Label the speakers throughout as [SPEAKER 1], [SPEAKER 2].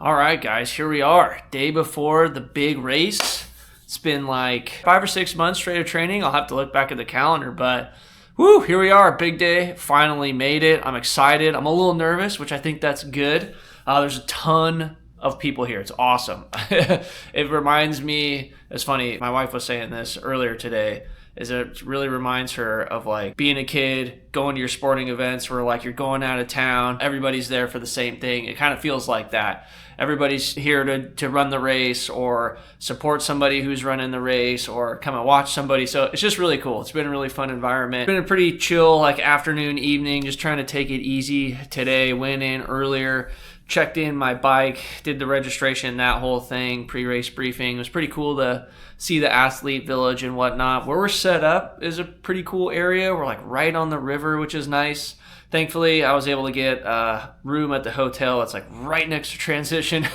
[SPEAKER 1] All right, guys, here we are. Day before the big race. It's been like 5 or 6 months straight of training. I'll have to look back at the calendar, but whoo, here we are. Big day. Finally made it. I'm excited. I'm a little nervous, which I think that's good. There's a ton of people here. It's awesome. It reminds me, it's funny, my wife was saying this earlier today, is it really reminds her of like being a kid, going to your sporting events where like you're going out of town, everybody's there for the same thing. It kind of feels like that. Everybody's here to run the race or support somebody who's running the race or come and watch somebody. So it's just really cool. It's been a really fun environment. It's been a pretty chill like afternoon, evening, just trying to take it easy today. Went in earlier, checked in my bike, did the registration, that whole thing, pre-race briefing. It was pretty cool to see the athlete village and whatnot. Where we're set up is a pretty cool area. We're like right on the river, which is nice. Thankfully, I was able to get a room at the hotel. It's like right next to transition.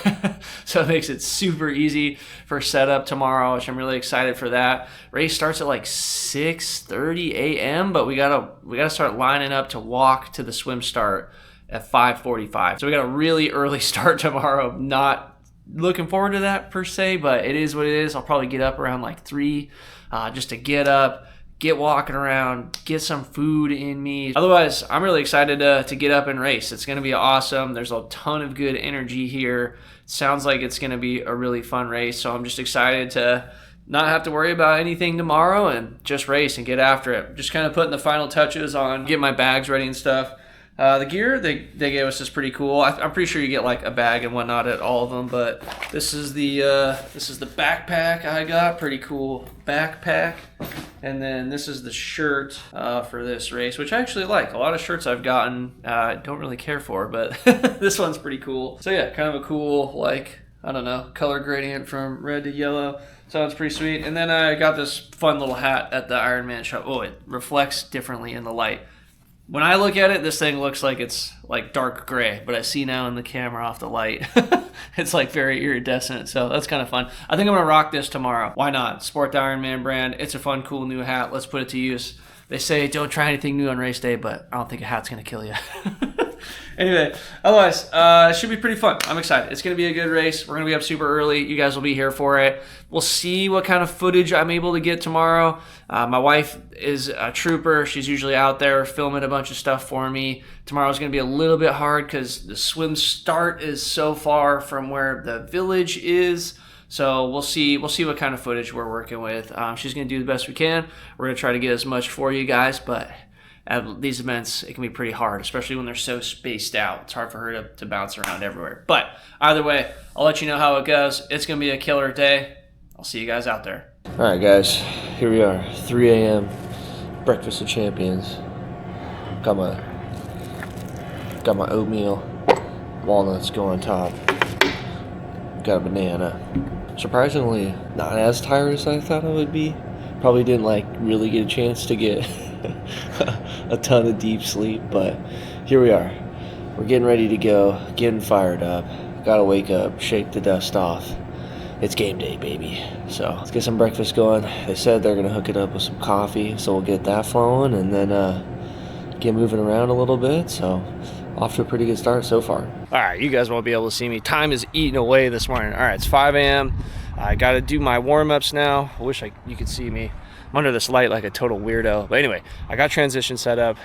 [SPEAKER 1] So it makes it super easy for setup tomorrow, which I'm really excited for that. Race starts at like 6:30 a.m., but we gotta start lining up to walk to the swim start at 5:45. So we got a really early start tomorrow. Not looking forward to that per se, but it is what it is. I'll probably get up around like 3 just to get up, get walking around, get some food in me. Otherwise, I'm really excited to get up and race. It's going to be awesome. There's a ton of good energy here. Sounds like it's going to be a really fun race, so I'm just excited to not have to worry about anything tomorrow and just race and get after it. Just kind of putting the final touches on, get my bags ready and stuff. The gear they gave us is pretty cool. I'm pretty sure you get like a bag and whatnot at all of them, but this is the backpack I got. Pretty cool backpack. And then this is the shirt for this race, which I actually like. A lot of shirts I've gotten I don't really care for, but this one's pretty cool. So yeah, kind of a cool, like, I don't know, color gradient from red to yellow. So it's pretty sweet. And then I got this fun little hat at the IRONMAN shop. Oh, it reflects differently in the light. When I look at it, this thing looks like it's like dark gray, but I see now in the camera off the light, it's like very iridescent. So that's kind of fun. I think I'm going to rock this tomorrow. Why not? Sport the Ironman brand. It's a fun, cool new hat. Let's put it to use. They say don't try anything new on race day, but I don't think a hat's going to kill you. Anyway, otherwise, it should be pretty fun. I'm excited. It's going to be a good race. We're going to be up super early. You guys will be here for it. We'll see what kind of footage I'm able to get tomorrow. My wife is a trooper. She's usually out there filming a bunch of stuff for me. Tomorrow's going to be a little bit hard because the swim start is so far from where the village is. So we'll see what kind of footage we're working with. She's going to do the best we can. We're going to try to get as much for you guys, but at these events, it can be pretty hard, especially when they're so spaced out. It's hard for her to bounce around everywhere. But either way, I'll let you know how it goes. It's going to be a killer day. I'll see you guys out there.
[SPEAKER 2] All right, guys, here we are, 3 a.m., breakfast of champions. Got my oatmeal, walnuts go on top. Got a banana. Surprisingly, not as tired as I thought I would be. Probably didn't really get a chance to get a ton of deep sleep, but here we are. We're getting ready to go, getting fired up. Gotta wake up, shake the dust off. It's game day, baby. So let's get some breakfast going. They said they're gonna hook it up with some coffee, so we'll get that flowing and then get moving around a little bit. So off to a pretty good start so far.
[SPEAKER 1] All right, you guys won't be able to see me. Time is eating away this morning. All right, it's 5 a.m. I got to do my warm-ups now. I wish you could see me. I'm under this light like a total weirdo. But anyway, I got transition set up.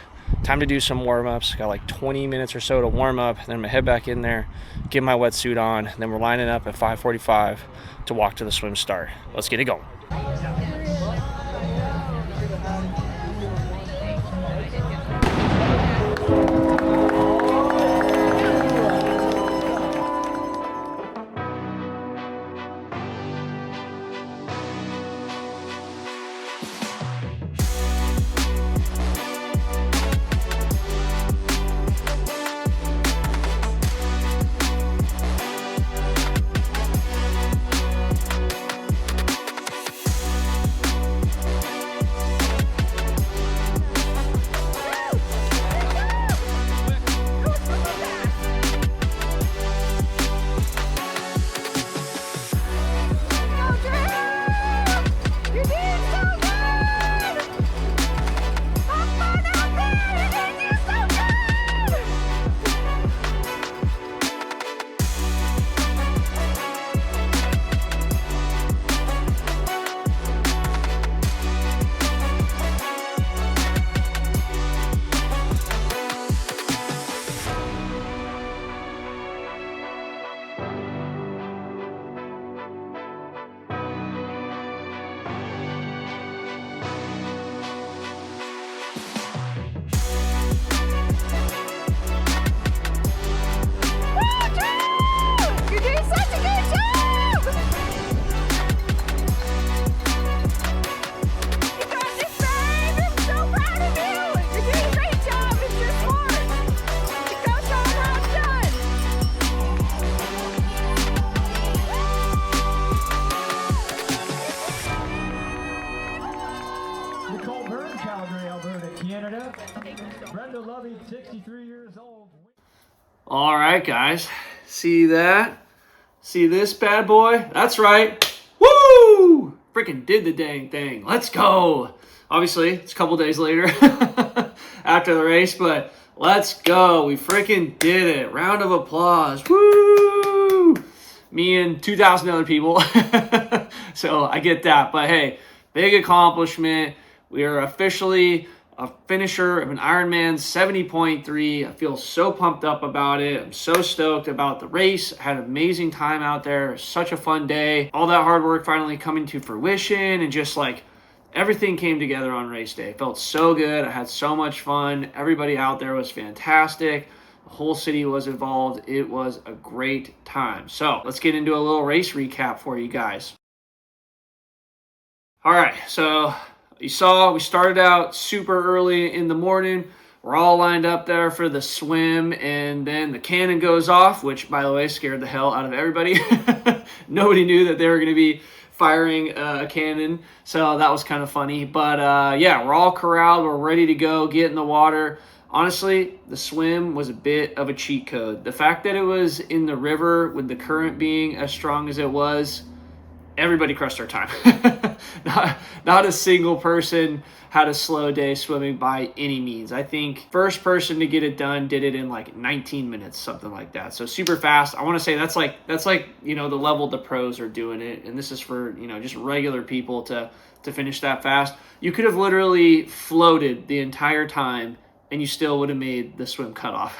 [SPEAKER 1] Time to do some warm-ups. Got like 20 minutes or so to warm up. Then I'm going to head back in there, get my wetsuit on. Then we're lining up at 5:45 to walk to the swim start. Let's get it going.
[SPEAKER 3] Bobby, 63 years old.
[SPEAKER 1] All right, guys. See that? See this bad boy? That's right. Woo! Freaking did the dang thing. Let's go. Obviously, it's a couple days later after the race, but let's go. We freaking did it. Round of applause. Woo! Me and 2,000 other people. So I get that. But hey, big accomplishment. We are officially a finisher of an IRONMAN 70.3. I feel so pumped up about it. I'm so stoked about the race. I had an amazing time out there. Such a fun day. All that hard work finally coming to fruition, and just like everything came together on race day. It felt so good. I had so much fun. Everybody out there was fantastic. The whole city was involved. It was a great time. So let's get into a little race recap for you guys. All right, so you saw we started out super early in the morning. We're all lined up there for the swim, and then the cannon goes off, which, by the way, scared the hell out of everybody. Nobody knew that they were going to be firing a cannon, so that was kind of funny. But yeah, we're all corralled. We're ready to go, get in the water. Honestly, the swim was a bit of a cheat code. The fact that it was in the river with the current being as strong as it was, everybody crushed their time. Not a single person had a slow day swimming by any means. I think first person to get it done did it in like 19 minutes, something like that. So super fast. I want to say that's like the level the pros are doing it, and this is for just regular people to finish that fast. You could have literally floated the entire time and you still would have made the swim cutoff.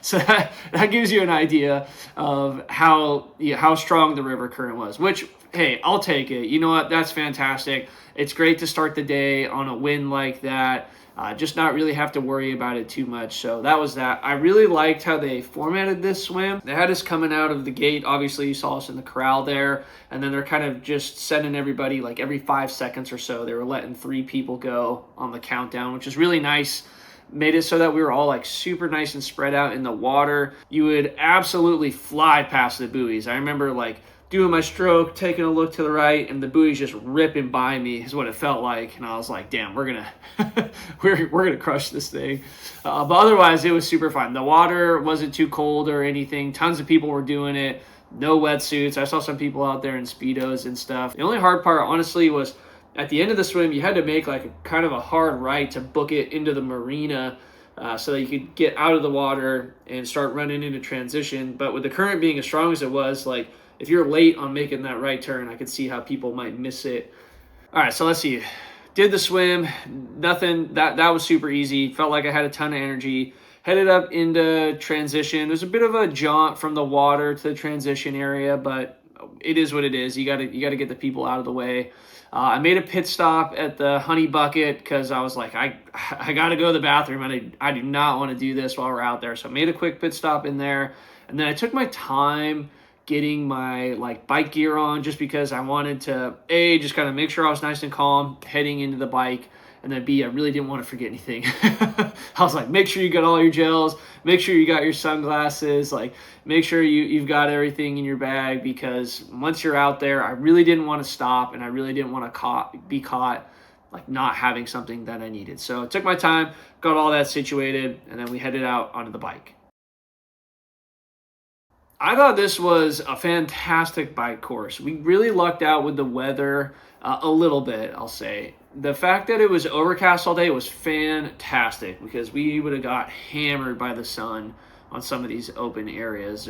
[SPEAKER 1] So that gives you an idea of how strong the river current was, which, hey, I'll take it. You know what? That's fantastic. It's great to start the day on a win like that. Just not really have to worry about it too much. So that was that. I really liked how they formatted this swim. They had us coming out of the gate. Obviously, you saw us in the corral there. And then they're kind of just sending everybody like every 5 seconds or so. They were letting 3 people go on the countdown, which is really nice. Made it so that we were all like super nice and spread out in the water. You would absolutely fly past the buoys. I remember like doing my stroke, taking a look to the right, and the buoys just ripping by me is what it felt like. And I was like, damn, we're gonna we're gonna crush this thing. But otherwise, it was super fun. The water wasn't too cold or anything. Tons of people were doing it. No wetsuits. I saw some people out there in Speedos and stuff. The only hard part, honestly, was at the end of the swim, you had to make like a kind of a hard right to book it into the marina so that you could get out of the water and start running into transition. But with the current being as strong as it was, like if you're late on making that right turn, I could see how people might miss it. All right, so let's see. Did the swim, nothing, that was super easy. Felt like I had a ton of energy. Headed up into transition. There's a bit of a jaunt from the water to the transition area, but it is what it is. You gotta get the people out of the way. I made a pit stop at the Honey Bucket because I was like, I got to go to the bathroom, and I do not want to do this while we're out there. So I made a quick pit stop in there, and then I took my time getting my like bike gear on just because I wanted to, A, just kind of make sure I was nice and calm heading into the bike, and then B, I really didn't want to forget anything. I was like, make sure you got all your gels, make sure you got your sunglasses, like make sure you've got everything in your bag, because once you're out there, I really didn't want to stop, and I really didn't want to be caught like not having something that I needed. So I took my time, got all that situated, and then we headed out onto the bike. I thought this was a fantastic bike course. We really lucked out with the weather a little bit, I'll say. The fact that it was overcast all day was fantastic because we would have got hammered by the sun on some of these open areas.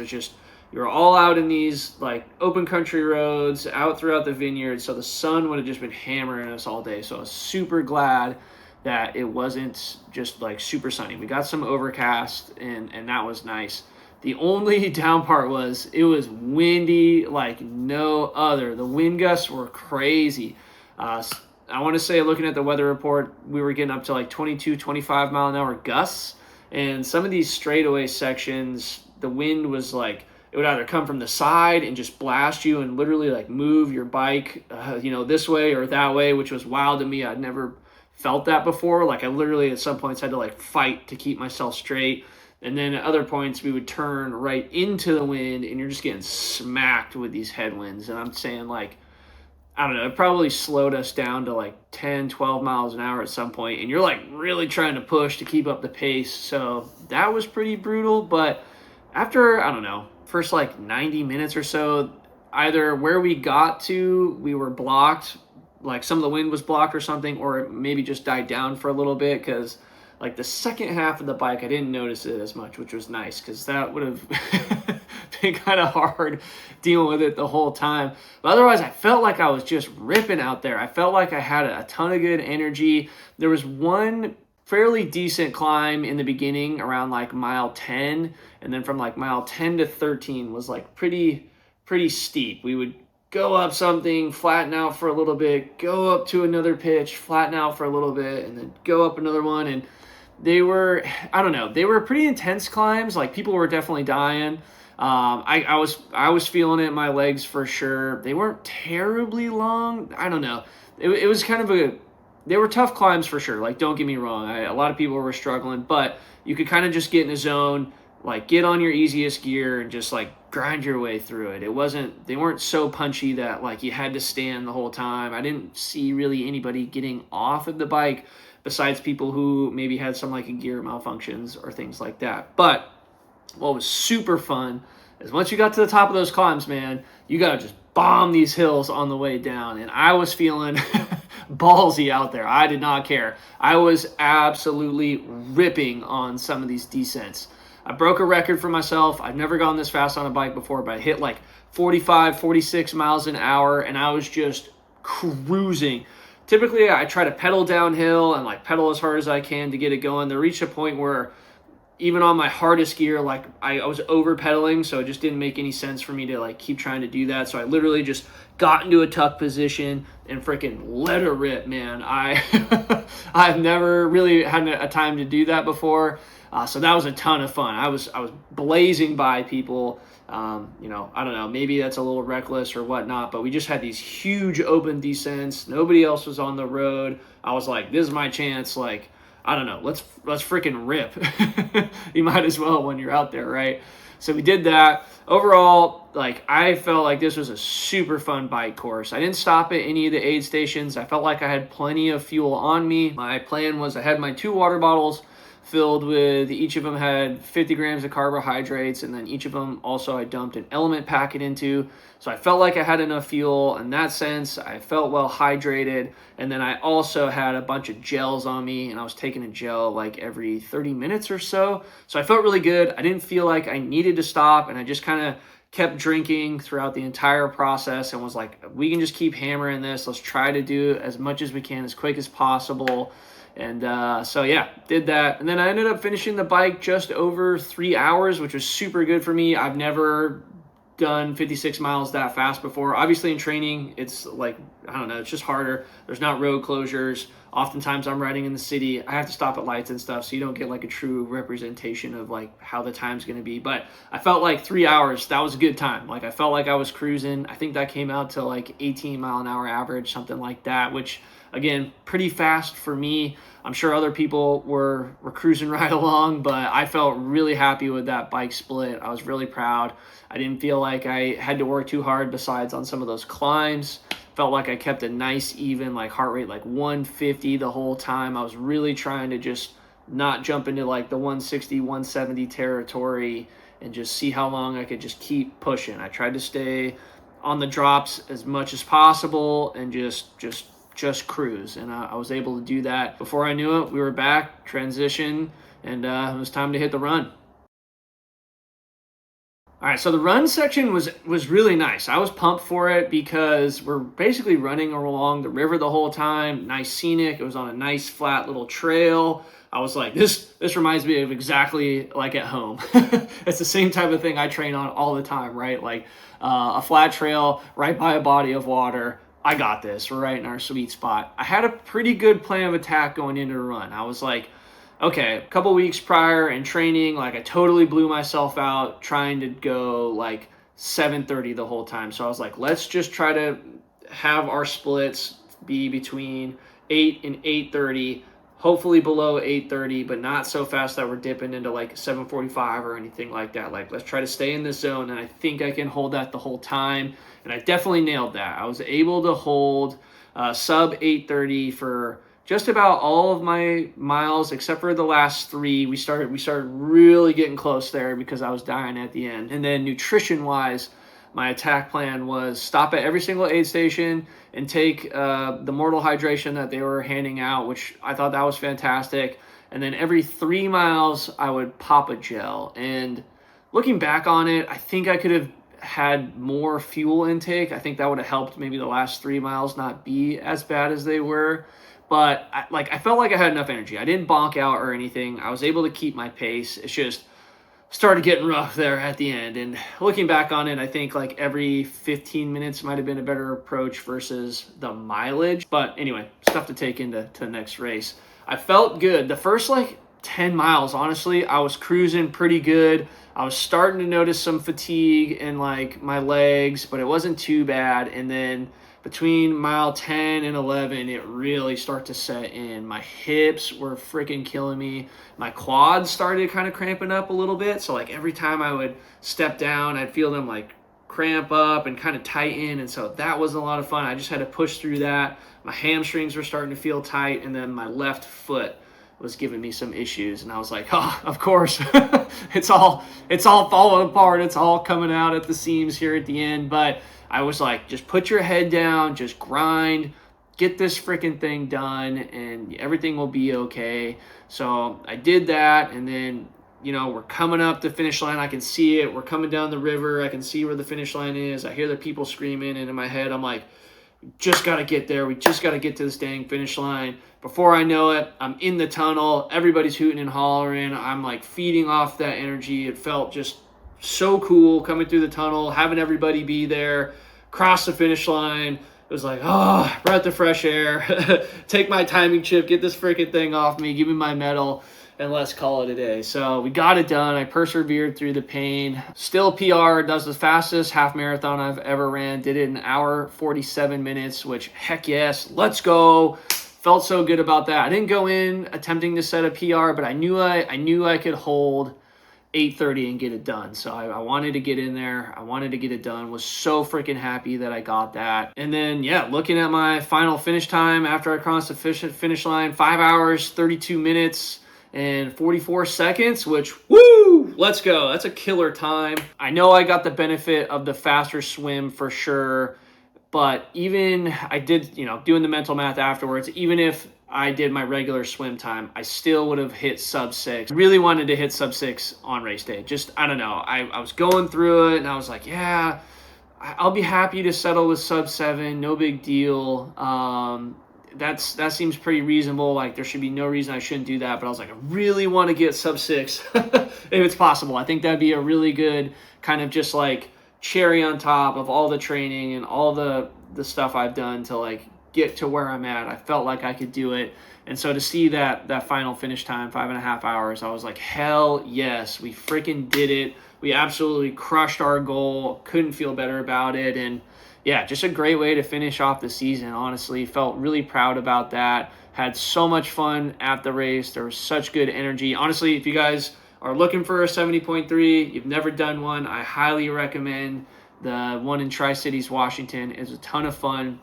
[SPEAKER 1] You're all out in these like open country roads out throughout the vineyard, so the sun would have just been hammering us all day. So I was super glad that it wasn't just like super sunny. We got some overcast, and that was nice. The only down part was it was windy like no other. The wind gusts were crazy. I want to say, looking at the weather report, we were getting up to like 22, 25 mile an hour gusts. And some of these straightaway sections, the wind was like, it would either come from the side and just blast you and literally like move your bike, this way or that way, which was wild to me. I'd never felt that before. Like I literally at some points had to like fight to keep myself straight. And then at other points we would turn right into the wind and you're just getting smacked with these headwinds. And I'm saying like, I don't know, it probably slowed us down to like 10, 12 miles an hour at some point, and you're like really trying to push to keep up the pace. So that was pretty brutal. But after, I don't know, first like 90 minutes or so, either where we got to, we were blocked, like some of the wind was blocked or something, or it maybe just died down for a little bit, because like the second half of the bike, I didn't notice it as much, which was nice, because that would have been kind of hard dealing with it the whole time. But otherwise, I felt like I was just ripping out there. I felt like I had a ton of good energy. There was one fairly decent climb in the beginning around like mile 10, and then from like mile 10 to 13 was like pretty steep. We would go up something, flatten out for a little bit, go up to another pitch, flatten out for a little bit, and then go up another one. And they were, I don't know, they were pretty intense climbs. Like, people were definitely dying. I was feeling it in my legs for sure. They weren't terribly long. I don't know. It was kind of they were tough climbs for sure. Like, don't get me wrong. A lot of people were struggling, but you could kind of just get in a zone, like get on your easiest gear and just like grind your way through it. They weren't so punchy that like you had to stand the whole time. I didn't see really anybody getting off of the bike besides people who maybe had some like gear malfunctions or things like that. But what was super fun is once you got to the top of those climbs, man, you got to just bomb these hills on the way down. And I was feeling ballsy out there. I did not care. I was absolutely ripping on some of these descents. I broke a record for myself. I've never gone this fast on a bike before, but I hit like 45, 46 miles an hour, and I was just cruising. Typically, I try to pedal downhill and like pedal as hard as I can to get it going. There reached a point where even on my hardest gear, like I was over pedaling, so it just didn't make any sense for me to like keep trying to do that. So I literally just got into a tuck position and freaking let her rip, man. I've never really had a time to do that before. So that was a ton of fun. I was blazing by people. I don't know, maybe that's a little reckless or whatnot, but we just had these huge open descents. Nobody else was on the road. I was like, this is my chance. Like, I don't know, let's freaking rip. You might as well when you're out there, right? So we did that. Overall, like, I felt like this was a super fun bike course. I didn't stop at any of the aid stations. I felt like I had plenty of fuel on me. My plan was I had my 2 water bottles filled with, each of them had 50 grams of carbohydrates, and then each of them also I dumped an element packet into. So I felt like I had enough fuel in that sense. I felt well hydrated, and then I also had a bunch of gels on me, and I was taking a gel like every 30 minutes or so. So I felt really good. I didn't feel like I needed to stop, and I just kind of kept drinking throughout the entire process and was like, we can just keep hammering this. Let's try to do as much as we can as quick as possible. And so yeah, did that. And then I ended up finishing the bike just over 3 hours, which was super good for me. I've never done 56 miles that fast before. Obviously in training, it's like, I don't know, it's just harder. There's not road closures. Oftentimes I'm riding in the city. I have to stop at lights and stuff, so you don't get like a true representation of like how the time's going to be. But I felt like 3 hours, that was a good time. Like, I felt like I was cruising. I think that came out to like 18 mile an hour average, something like that, which again, pretty fast for me. I'm sure other people were cruising right along, but I felt really happy with that bike split. I was really proud. I didn't feel like I had to work too hard besides on some of those climbs. Felt like I kept a nice even like heart rate, like 150 the whole time. I was really trying to just not jump into like the 160, 170 territory and just see how long I could just keep pushing. I tried to stay on the drops as much as possible and just cruise, and I was able to do that. Before I knew it, we were back, transition, and it was time to hit the run. All right, so the run section was really nice. I was pumped for it because we're basically running along the river the whole time. Nice scenic. It was on a nice flat little trail. I was like, this reminds me of exactly like at home. It's the same type of thing I train on all the time, right? Like a flat trail right by a body of water. I got this. We're right in our sweet spot. I had a pretty good plan of attack going into the run. I was like, okay, a couple weeks prior in training, like I totally blew myself out trying to go like 7:30 the whole time. So I was like, let's just try to have our splits be between 8 and 8:30. hopefully below 8:30, but not so fast that we're dipping into like 7:45 or anything like that. Like, let's try to stay in this zone, and I think I can hold that the whole time, and I definitely nailed that. I was able to hold sub 8:30 for just about all of my miles except for the last 3. We started really getting close there because I was dying at the end. And then nutrition wise, my attack plan was stop at every single aid station and take the Mortal Hydration that they were handing out, which I thought that was fantastic. And then every 3 miles, I would pop a gel. And looking back on it, I think I could have had more fuel intake. I think that would have helped maybe the last 3 miles not be as bad as they were. But I felt like I had enough energy. I didn't bonk out or anything. I was able to keep my pace. It's just started getting rough there at the end. And looking back on it, I think like every 15 minutes might have been a better approach versus the mileage. But anyway, stuff to take into the next race. I felt good. The first like 10 miles, honestly, I was cruising pretty good. I was starting to notice some fatigue in like my legs, but it wasn't too bad. And then between mile 10 and 11, it really started to set in. My hips were freaking killing me. My quads started kind of cramping up a little bit. So like every time I would step down, I'd feel them like cramp up and kind of tighten. And so that was a lot of fun. I just had to push through that. My hamstrings were starting to feel tight. And then my left foot was giving me some issues. And I was like, oh, of course, it's all falling apart. It's all coming out at the seams here at the end. But I was like, just put your head down, just grind, get this freaking thing done, and everything will be okay. So I did that, and then, you know, we're coming up the finish line. I can see it. We're coming down the river. I can see where the finish line is. I hear the people screaming, and in my head, I'm like, just got to get there. We just got to get to this dang finish line. Before I know it, I'm in the tunnel. Everybody's hooting and hollering. I'm like feeding off that energy. It felt just so cool coming through the tunnel, having everybody be there, cross the finish line. It was like, oh, breath of fresh air. Take my timing chip, get this freaking thing off me, give me my medal, and let's call it a day. So we got it done. I persevered through the pain. Still PR, does the fastest half marathon I've ever ran. Did it in 1:47 minutes, which heck yes, let's go. Felt so good about that. I didn't go in attempting to set a PR, but I knew I could hold 8:30 and get it done. So I wanted to get in there. I wanted to get it done. Was so freaking happy that I got that. And then, yeah, looking at my final finish time after I crossed the finish line, 5 hours, 32 minutes, and 44 seconds, which, woo, let's go. That's a killer time. I know I got the benefit of the faster swim for sure, but even I did, you know, doing the mental math afterwards, even if I did my regular swim time, I still would have hit sub 6. Really wanted to hit sub 6 on race day. Just, I don't know. I was going through it and I was like, yeah, I'll be happy to settle with sub 7. No big deal. That seems pretty reasonable. Like there should be no reason I shouldn't do that. But I was like, I really want to get sub 6 if it's possible. I think that'd be a really good kind of just like cherry on top of all the training and all the stuff I've done to like get to where I'm at. I felt like I could do it. And so to see that final finish time, 5.5 hours, I was like, hell yes, we freaking did it. We absolutely crushed our goal. Couldn't feel better about it. And yeah, just a great way to finish off the season, honestly. Felt really proud about that. Had so much fun at the race. There was such good energy. Honestly, if you guys are looking for a 70.3, you've never done one, I highly recommend the one in Tri-Cities, Washington. It's a ton of fun.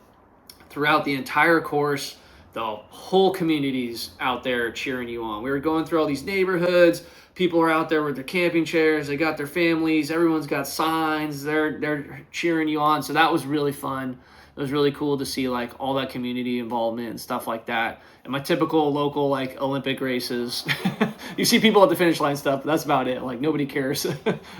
[SPEAKER 1] Throughout the entire course, the whole community's out there cheering you on. We were going through all these neighborhoods. People are out there with their camping chairs. They got their families. Everyone's got signs. They're cheering you on. So that was really fun. It was really cool to see like all that community involvement and stuff like that. And my typical local like Olympic races, you see people at the finish line stuff, but that's about it. Like nobody cares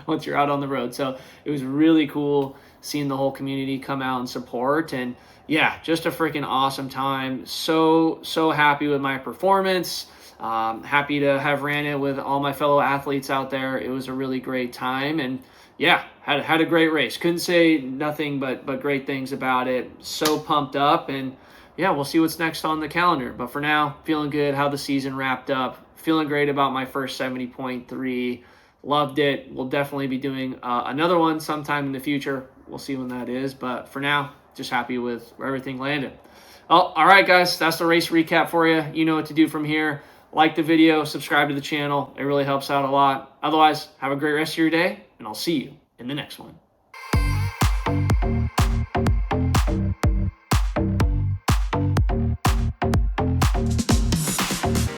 [SPEAKER 1] once you're out on the road. So it was really cool seeing the whole community come out and support. And yeah, just a freaking awesome time. So happy with my performance. Happy to have ran it with all my fellow athletes out there. It was a really great time. And yeah, had a great race. Couldn't say nothing but great things about it. So pumped up. And yeah, we'll see what's next on the calendar. But for now, feeling good how the season wrapped up. Feeling great about my first 70.3. Loved it. We'll definitely be doing another one sometime in the future. We'll see when that is. But for now, just happy with where everything landed. Well, all right, guys, that's the race recap for you. You know what to do from here. Like the video, subscribe to the channel. It really helps out a lot. Otherwise, have a great rest of your day, and I'll see you in the next one.